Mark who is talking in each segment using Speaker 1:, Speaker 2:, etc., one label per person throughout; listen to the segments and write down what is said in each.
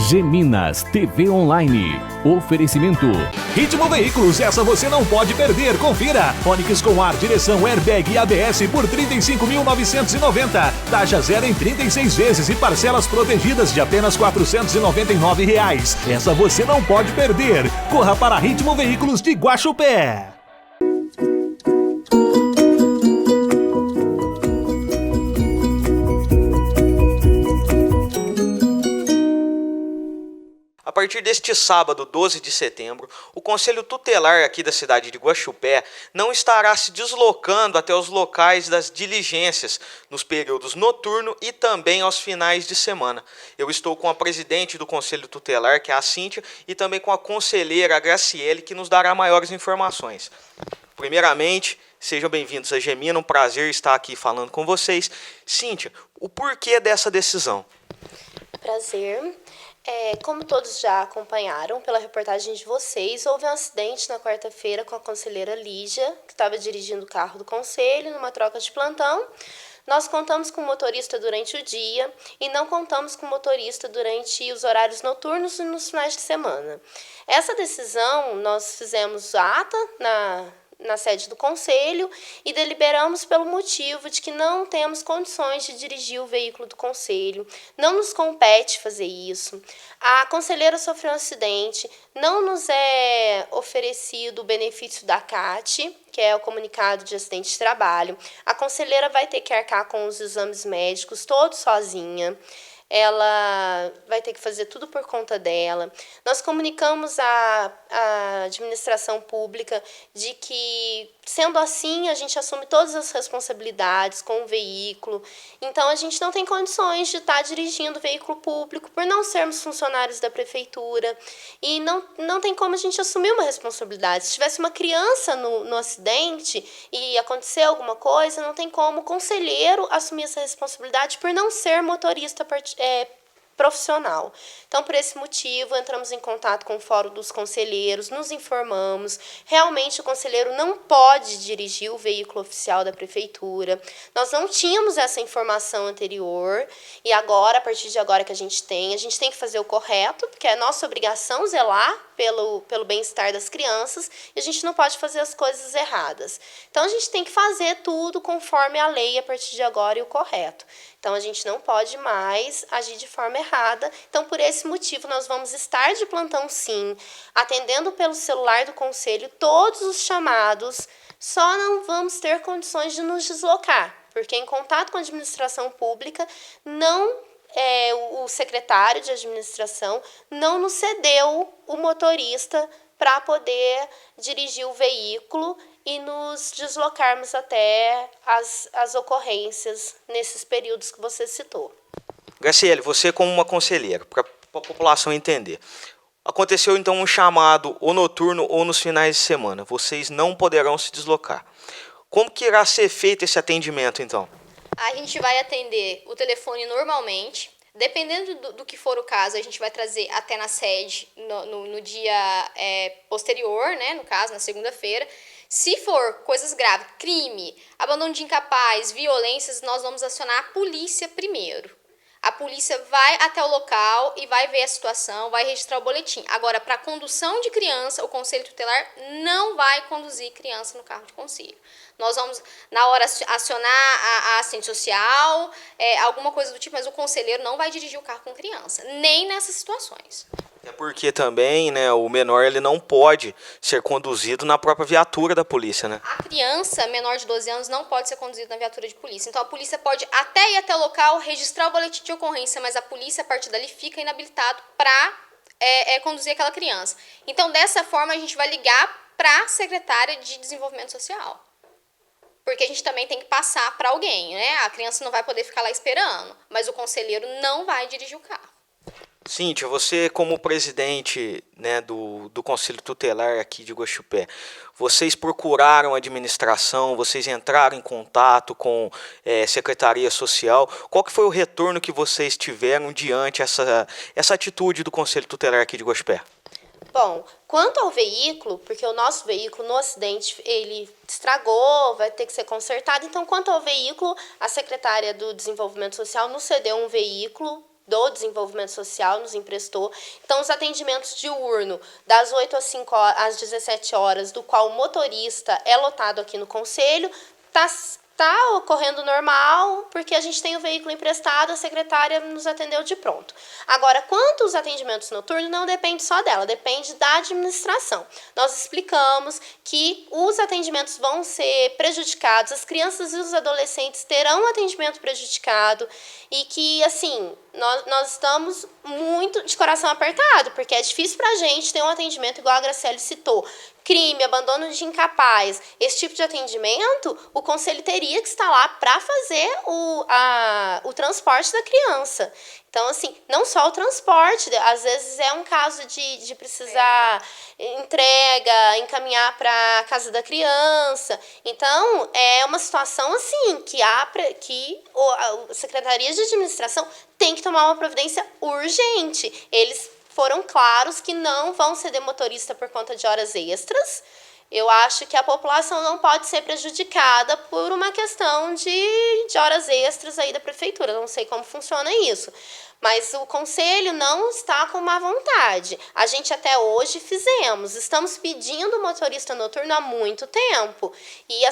Speaker 1: Geminas TV Online. Oferecimento.
Speaker 2: Ritmo Veículos, essa você não pode perder. Confira. Onix com ar, direção, airbag e ABS por R$ 35.990. Taxa zero em 36 vezes e parcelas protegidas de apenas R$ 499. Essa você não pode perder. Corra para Ritmo Veículos de Guaxupé.
Speaker 3: A partir deste sábado, 12 de setembro, o Conselho Tutelar aqui da cidade de Guaxupé não estará se deslocando até os locais das diligências nos períodos noturno e também aos finais de semana. Eu estou com a presidente do Conselho Tutelar, que é a Cíntia, e também com a conselheira, a Graciele, que nos dará maiores informações. Primeiramente, sejam bem-vindos a Gemina, um prazer estar aqui falando com vocês. Cíntia, o porquê dessa decisão?
Speaker 4: Prazer. Como todos já acompanharam pela reportagem de vocês, houve um acidente na quarta-feira com a conselheira Lígia, que estava dirigindo o carro do conselho numa troca de plantão. Nós contamos com o motorista durante o dia e não contamos com o motorista durante os horários noturnos e nos finais de semana. Essa decisão, nós fizemos ata na sede do Conselho e deliberamos pelo motivo de que não temos condições de dirigir o veículo do Conselho, não nos compete fazer isso. A conselheira sofreu um acidente, não nos é oferecido o benefício da CAT, que é o comunicado de acidente de trabalho. A conselheira vai ter que arcar com os exames médicos todos sozinha. Ela vai ter que fazer tudo por conta dela. Nós comunicamos à administração pública de que, sendo assim, a gente assume todas as responsabilidades com o veículo. Então, a gente não tem condições de estar dirigindo o veículo público por não sermos funcionários da prefeitura. E não tem como a gente assumir uma responsabilidade. Se tivesse uma criança no acidente e acontecer alguma coisa, não tem como o conselheiro assumir essa responsabilidade por não ser motorista profissional. Então, por esse motivo, entramos em contato com o Fórum dos Conselheiros, nos informamos. Realmente, o conselheiro não pode dirigir o veículo oficial da prefeitura. Nós não tínhamos essa informação anterior e agora, a partir de agora que a gente tem que fazer o correto, porque é nossa obrigação zelar pelo bem-estar das crianças e a gente não pode fazer as coisas erradas. Então, a gente tem que fazer tudo conforme a lei a partir de agora e o correto. Então, a gente não pode mais agir de forma errada. Então, por esse motivo, nós vamos estar de plantão, sim, atendendo pelo celular do Conselho todos os chamados, só não vamos ter condições de nos deslocar, porque em contato com a administração pública, o secretário de administração não nos cedeu o motorista para poder dirigir o veículo e nos deslocarmos até as ocorrências nesses períodos que você citou.
Speaker 3: Graciele, você como uma conselheira, para a população entender, aconteceu então um chamado ou noturno ou nos finais de semana, vocês não poderão se deslocar. Como que irá ser feito esse atendimento então?
Speaker 5: A gente vai atender o telefone normalmente. Dependendo do que for o caso, a gente vai trazer até na sede no dia posterior, né? No caso, na segunda-feira. Se for coisas graves, crime, abandono de incapaz, violências, nós vamos acionar a polícia primeiro. A polícia vai até o local e vai ver a situação, vai registrar o boletim. Agora, para condução de criança, o Conselho Tutelar não vai conduzir criança no carro de conselho. Nós vamos, na hora, acionar a assistente social, alguma coisa do tipo, mas o conselheiro não vai dirigir o carro com criança, nem nessas situações.
Speaker 3: É porque também, né, o menor ele não pode ser conduzido na própria viatura da polícia, né?
Speaker 5: A criança menor de 12 anos não pode ser conduzida na viatura de polícia. Então a polícia pode até ir até o local, registrar o boletim de ocorrência, mas a polícia a partir dali fica inabilitado para conduzir aquela criança. Então dessa forma a gente vai ligar para a secretária de Desenvolvimento Social. Porque a gente também tem que passar para alguém, né? A criança não vai poder ficar lá esperando, mas o conselheiro não vai dirigir o carro.
Speaker 3: Cíntia, você como presidente, né, do Conselho Tutelar aqui de Guaxupé, vocês procuraram a administração, vocês entraram em contato com Secretaria Social. Qual que foi o retorno que vocês tiveram diante essa atitude do Conselho Tutelar aqui de Guaxupé?
Speaker 4: Bom, quanto ao veículo, porque o nosso veículo no acidente ele estragou, vai ter que ser consertado. Então, quanto ao veículo, a secretária do Desenvolvimento Social nos cedeu um veículo do Desenvolvimento Social nos emprestou. Então, os atendimentos diurno, das 8 às 17 horas, do qual o motorista é lotado aqui no Conselho, está ocorrendo normal, porque a gente tem o veículo emprestado, a secretária nos atendeu de pronto. Agora, quanto aos atendimentos noturnos, não depende só dela, depende da administração. Nós explicamos que os atendimentos vão ser prejudicados, as crianças e os adolescentes terão atendimento prejudicado e que, assim, nós estamos muito de coração apertado, porque é difícil para a gente ter um atendimento igual a Graciele citou. Crime, abandono de incapaz, esse tipo de atendimento, o conselho teria que estar lá para fazer o transporte da criança. Então, assim, não só o transporte, às vezes é um caso de precisar entrega, encaminhar para a casa da criança. Então, é uma situação assim que a Secretaria de Administração tem que tomar uma providência urgente. Eles foram claros que não vão ceder motorista por conta de horas extras. Eu acho que a população não pode ser prejudicada por uma questão de horas extras aí da prefeitura. Não sei como funciona isso. Mas o conselho não está com má vontade. A gente até hoje estamos pedindo motorista noturno há muito tempo. E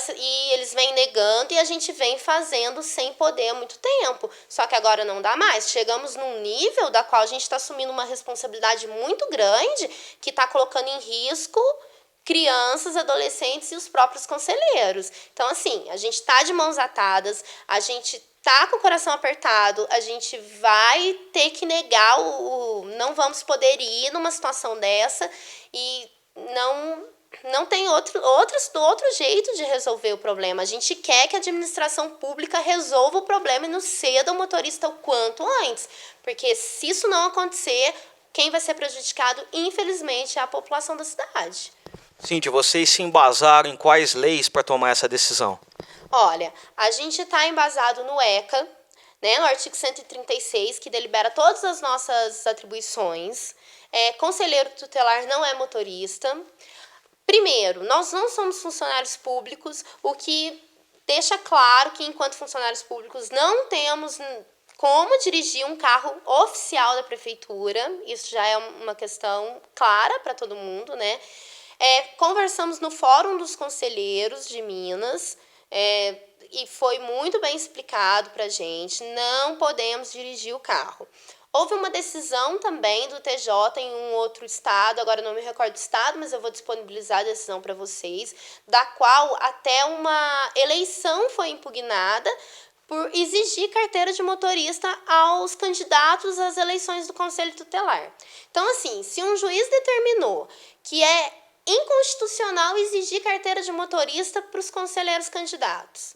Speaker 4: eles vêm negando e a gente vem fazendo sem poder há muito tempo. Só que agora não dá mais. Chegamos num nível da qual a gente está assumindo uma responsabilidade muito grande que está colocando em risco crianças, adolescentes e os próprios conselheiros. Então, assim, a gente está de mãos atadas, a gente tá com o coração apertado, a gente vai ter que negar não vamos poder ir numa situação dessa e não tem outro jeito de resolver o problema. A gente quer que a administração pública resolva o problema e nos ceda o motorista o quanto antes, porque se isso não acontecer, quem vai ser prejudicado, infelizmente, é a população da cidade.
Speaker 3: Cíntia, vocês se embasaram em quais leis para tomar essa decisão?
Speaker 4: Olha, a gente está embasado no ECA, né, no artigo 136, que delibera todas as nossas atribuições. Conselheiro tutelar não é motorista. Primeiro, nós não somos funcionários públicos, o que deixa claro que, enquanto funcionários públicos, não temos como dirigir um carro oficial da prefeitura. Isso já é uma questão clara para todo mundo, né? Conversamos no Fórum dos Conselheiros de Minas, e foi muito bem explicado para a gente, não podemos dirigir o carro. Houve uma decisão também do TJ em um outro estado, agora não me recordo do estado, mas eu vou disponibilizar a decisão para vocês, da qual até uma eleição foi impugnada por exigir carteira de motorista aos candidatos às eleições do Conselho Tutelar. Então, assim, se um juiz determinou que é inconstitucional exigir carteira de motorista para os conselheiros candidatos,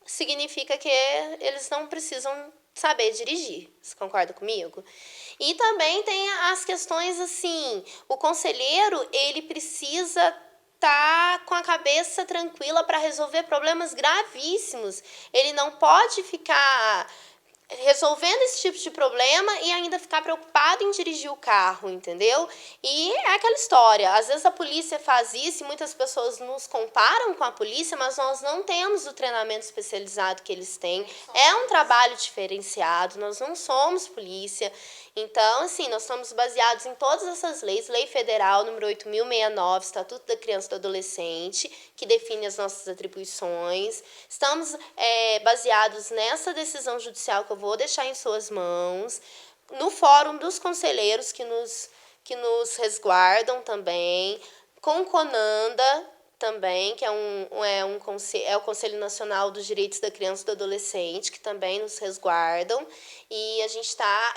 Speaker 4: significa que eles não precisam saber dirigir. Você concorda comigo? E também tem as questões assim, o conselheiro, ele precisa estar com a cabeça tranquila para resolver problemas gravíssimos. Ele não pode ficar resolvendo esse tipo de problema e ainda ficar preocupado em dirigir o carro, entendeu? E é aquela história, às vezes a polícia faz isso e muitas pessoas nos comparam com a polícia, mas nós não temos o treinamento especializado que eles têm. É um trabalho diferenciado, nós não somos polícia. Então, assim, nós estamos baseados em todas essas leis, Lei Federal número 8.069, Estatuto da Criança e do Adolescente, que define as nossas atribuições. Estamos baseados nessa decisão judicial que eu vou deixar em suas mãos, no Fórum dos Conselheiros que nos resguardam também, com o CONANDA também, que é o Conselho Nacional dos Direitos da Criança e do Adolescente, que também nos resguardam. E a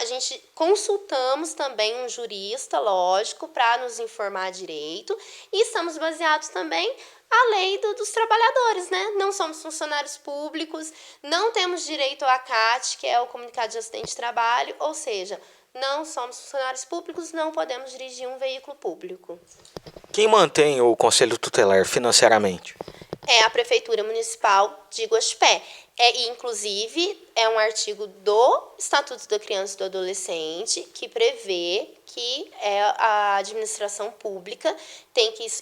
Speaker 4: gente consultamos também um jurista, lógico, para nos informar direito. E estamos baseados também a lei dos trabalhadores, né? Não somos funcionários públicos, não temos direito ao ACAT, que é o Comunicado de Acidente de Trabalho, ou seja, não somos funcionários públicos, não podemos dirigir um veículo público.
Speaker 3: Quem mantém o Conselho Tutelar financeiramente?
Speaker 4: É a Prefeitura Municipal de Iguaxupé. Inclusive, é um artigo do Estatuto da Criança e do Adolescente que prevê que a administração pública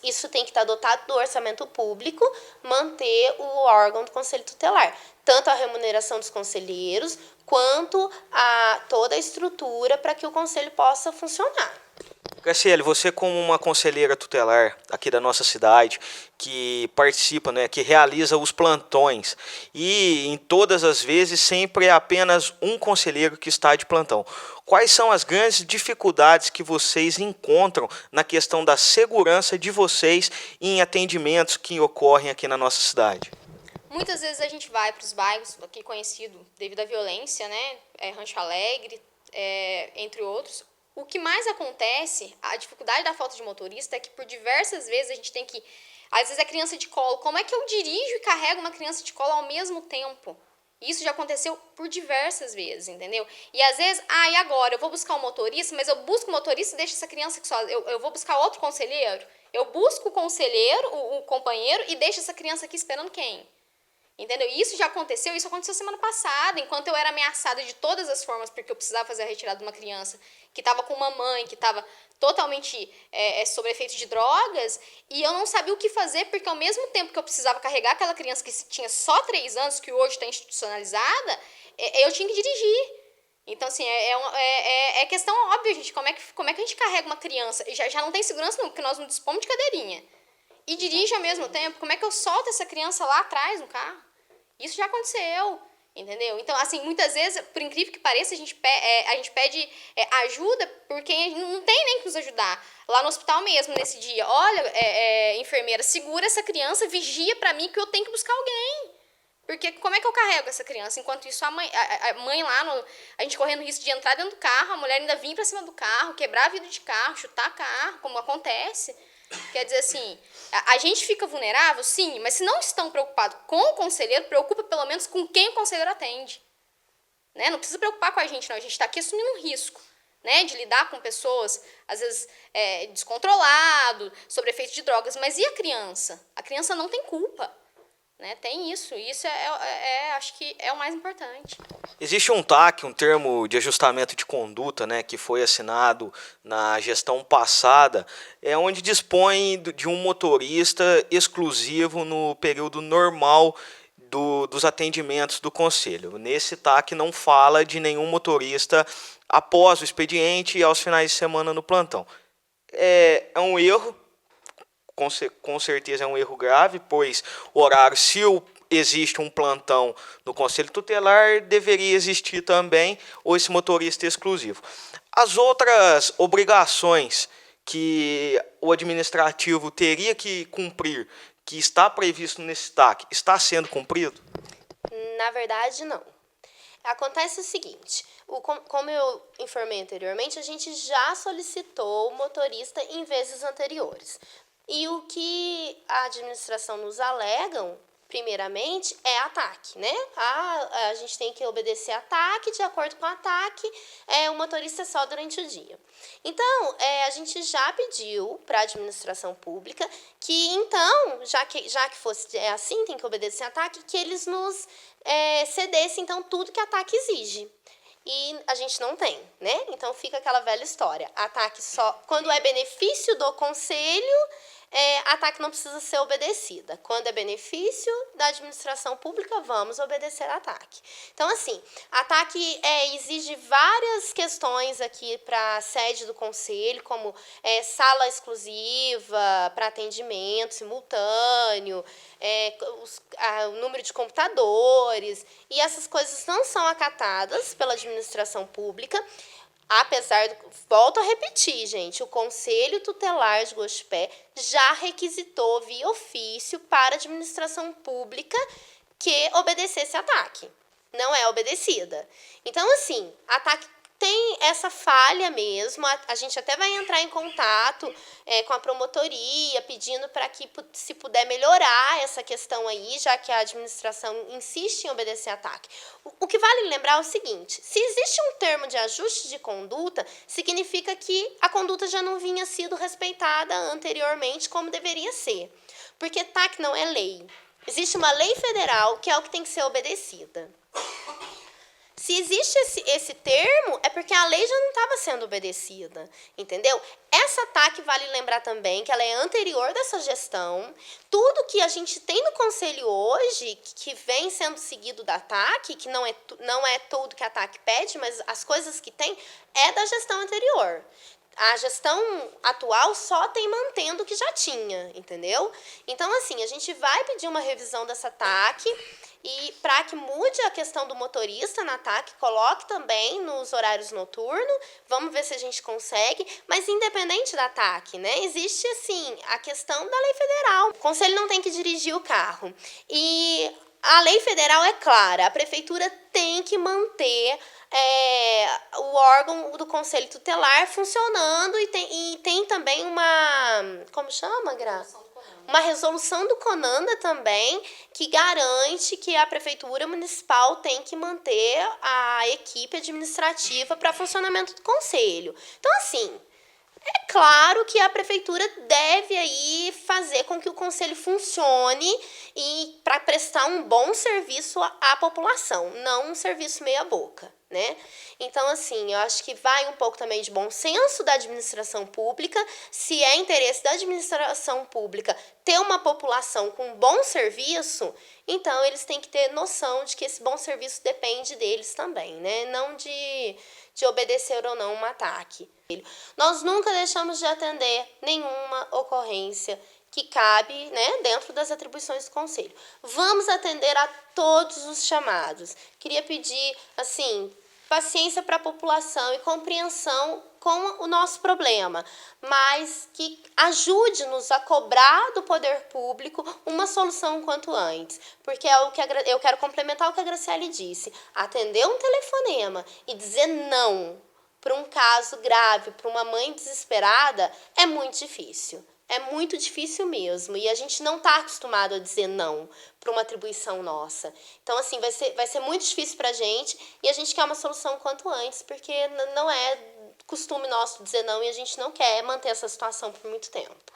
Speaker 4: isso tem que estar dotado do orçamento público, manter o órgão do Conselho Tutelar. tanto a remuneração dos conselheiros, quanto a toda a estrutura para que o conselho possa funcionar.
Speaker 3: Graciele, você como uma conselheira tutelar aqui da nossa cidade, que participa, né, que realiza os plantões, e em todas as vezes sempre é apenas um conselheiro que está de plantão. Quais são as grandes dificuldades que vocês encontram na questão da segurança de vocês em atendimentos que ocorrem aqui na nossa cidade?
Speaker 5: Muitas vezes a gente vai para os bairros aqui conhecido devido à violência, né? Rancho Alegre, entre outros. O que mais acontece, a dificuldade da falta de motorista é que por diversas vezes a gente tem que... Às vezes é criança de colo. Como é que eu dirijo e carrego uma criança de colo ao mesmo tempo? Isso já aconteceu por diversas vezes, entendeu? E às vezes, e agora? Eu vou buscar um motorista, mas eu busco o motorista e deixo essa criança aqui sozinha. Eu vou buscar outro conselheiro? Eu busco o conselheiro, o companheiro, e deixo essa criança aqui esperando quem? Entendeu? Isso aconteceu semana passada, enquanto eu era ameaçada de todas as formas, porque eu precisava fazer a retirada de uma criança que estava com uma mãe, que estava totalmente sob efeito de drogas, e eu não sabia o que fazer, porque ao mesmo tempo que eu precisava carregar aquela criança que tinha só 3 anos, que hoje está institucionalizada, eu tinha que dirigir. Então, assim, é questão óbvia, gente, como é que a gente carrega uma criança? Já não tem segurança não, porque nós não dispomos de cadeirinha. E dirige ao mesmo tempo, como é que eu solto essa criança lá atrás no carro? Isso já aconteceu, entendeu? Então, assim, muitas vezes, por incrível que pareça, a gente pede ajuda porque não tem nem que nos ajudar. Lá no hospital mesmo, nesse dia, olha, enfermeira, segura essa criança, vigia pra mim que eu tenho que buscar alguém. Porque como é que eu carrego essa criança? Enquanto isso, a mãe lá, a gente correndo risco de entrar dentro do carro, a mulher ainda vir pra cima do carro, quebrar vidro de carro, chutar carro, como acontece. Quer dizer assim, a gente fica vulnerável, sim, mas se não estão preocupados com o conselheiro, preocupa pelo menos com quem o conselheiro atende. Né? Não precisa preocupar com a gente, não. A gente está aqui assumindo um risco, né, de lidar com pessoas, às vezes, descontrolado, sob efeito de drogas. Mas e a criança? A criança não tem culpa. Né? Tem isso. Isso acho que é o mais importante.
Speaker 3: Existe um TAC, um termo de ajustamento de conduta, né, que foi assinado na gestão passada, onde dispõe de um motorista exclusivo no período normal dos atendimentos do Conselho. Nesse TAC não fala de nenhum motorista após o expediente e aos finais de semana no plantão. É um erro. Com certeza é um erro grave, pois o horário, se existe um plantão no Conselho Tutelar, deveria existir também esse motorista exclusivo. As outras obrigações que o administrativo teria que cumprir, que está previsto nesse TAC, está sendo cumprido?
Speaker 4: Na verdade, não. Acontece o seguinte, como eu informei anteriormente, a gente já solicitou o motorista em vezes anteriores. E o que a administração nos alegam, primeiramente, é ataque, né? A gente tem que obedecer a ataque, de acordo com o ataque, o motorista é só durante o dia. Então, a gente já pediu para a administração pública que, então, já que fosse assim, tem que obedecer a ataque, que eles nos cedessem, então, tudo que a ataque exige. E a gente não tem, né? Então, fica aquela velha história. Ataque só quando é benefício do conselho, ataque não precisa ser obedecida. Quando é benefício da administração pública, vamos obedecer ataque. Então, assim, ataque exige várias questões aqui para a sede do conselho, como sala exclusiva para atendimento simultâneo, o número de computadores, e essas coisas não são acatadas pela administração pública. Apesar, volto a repetir, gente, o Conselho Tutelar de Guaxupé já requisitou via ofício para a administração pública que obedecesse ataque. Não é obedecida. Então, assim, ataque tem essa falha mesmo, a gente até vai entrar em contato com a promotoria, pedindo para que, se puder melhorar essa questão aí, já que a administração insiste em obedecer ataque. O que vale lembrar é o seguinte, se existe um termo de ajuste de conduta, significa que a conduta já não vinha sido respeitada anteriormente como deveria ser, porque TAC não é lei. Existe uma lei federal que é o que tem que ser obedecida. Se existe esse termo, é porque a lei já não estava sendo obedecida, entendeu? Essa TAC, vale lembrar também que ela é anterior dessa gestão. Tudo que a gente tem no Conselho hoje, que vem sendo seguido da TAC, que não é tudo que a TAC pede, mas as coisas que tem, é da gestão anterior. A gestão atual só tem mantendo o que já tinha, entendeu? Então, assim, a gente vai pedir uma revisão dessa TAC e para que mude a questão do motorista na TAC, coloque também nos horários noturnos, vamos ver se a gente consegue, mas independente da TAC, né? Existe, assim, a questão da lei federal. O conselho não tem que dirigir o carro. E a lei federal é clara, a prefeitura tem que manter o órgão do Conselho Tutelar funcionando e tem também uma... Como chama, Gra? Uma resolução do CONANDA também que garante que a Prefeitura Municipal tem que manter a equipe administrativa para funcionamento do Conselho. Então, assim, é claro que a Prefeitura deve aí fazer com que o Conselho funcione e para prestar um bom serviço à população, não um serviço meia boca, né? Então, assim, eu acho que vai um pouco também de bom senso da administração pública. Se é interesse da administração pública ter uma população com bom serviço, então eles têm que ter noção de que esse bom serviço depende deles também, né? Não de obedecer ou não um ataque. Nós nunca deixamos de atender nenhuma ocorrência que cabe, né, dentro das atribuições do Conselho. Vamos atender a todos os chamados. Queria pedir, assim, paciência para a população e compreensão com o nosso problema, mas que ajude-nos a cobrar do poder público uma solução quanto antes, porque é o que eu quero complementar o que a Graciele disse. Atender um telefonema e dizer não para um caso grave, para uma mãe desesperada, é muito difícil. É muito difícil mesmo. E a gente não está acostumado a dizer não para uma atribuição nossa. Então, assim, vai ser muito difícil para a gente e a gente quer uma solução quanto antes, porque não é costume nosso dizer não e a gente não quer manter essa situação por muito tempo.